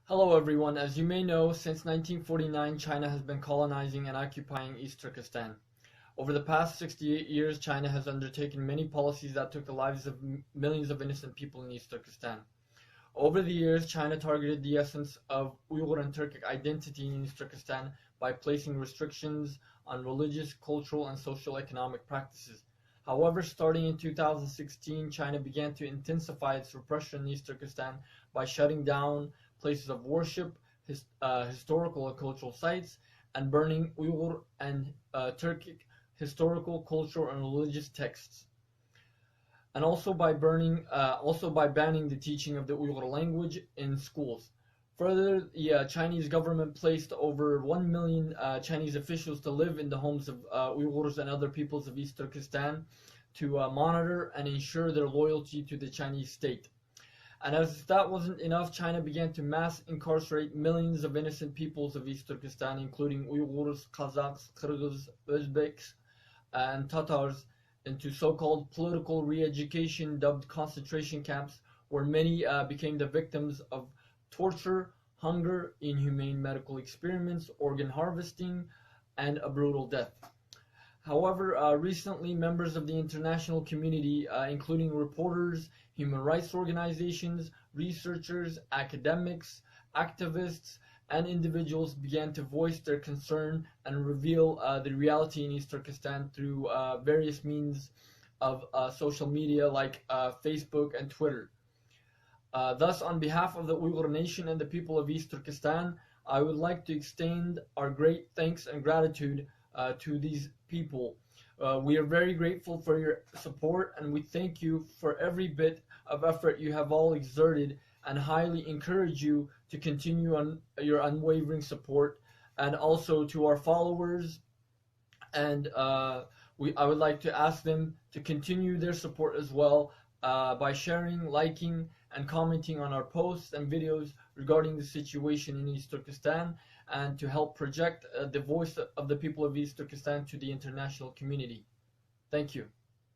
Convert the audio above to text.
Hello everyone, as you may know, since 1949 China has been colonizing and occupying East Turkestan. Over the past 68 years, China has undertaken many policies that took the lives of millions of innocent people in East Turkestan. Over the years, China targeted the essence of Uyghur and Turkic identity in East Turkestan by placing restrictions on religious, cultural, and social economic practices. However, starting in 2016, China began to intensify its repression in East Turkestan by shutting down places of worship, historical and cultural sites, and burning Uyghur and Turkic historical, cultural, and religious texts, and also by banning the teaching of the Uyghur language in schools. Further, the Chinese government placed over 1 million Chinese officials to live in the homes of Uyghurs and other peoples of East Turkestan to monitor and ensure their loyalty to the Chinese state. And as that wasn't enough, China began to mass incarcerate millions of innocent peoples of East Turkestan, including Uyghurs, Kazakhs, Kyrgyz, Uzbeks, and Tatars, into so-called political re-education dubbed concentration camps, where many became the victims of torture, hunger, inhumane medical experiments, organ harvesting, and a brutal death. However, recently members of the international community, including reporters, human rights organizations, researchers, academics, activists, and individuals began to voice their concern and reveal the reality in East Turkestan through various means of social media like Facebook and Twitter. Thus, on behalf of the Uyghur Nation and the people of East Turkestan, I would like to extend our great thanks and gratitude to these people. We are very grateful for your support, and we thank you for every bit of effort you have all exerted, and highly encourage you to continue on your unwavering support. And also to our followers, and I would like to ask them to continue their support as well by sharing, liking, and commenting on our posts and videos regarding the situation in East Turkestan, and to help project the voice of the people of East Turkestan to the international community. Thank you.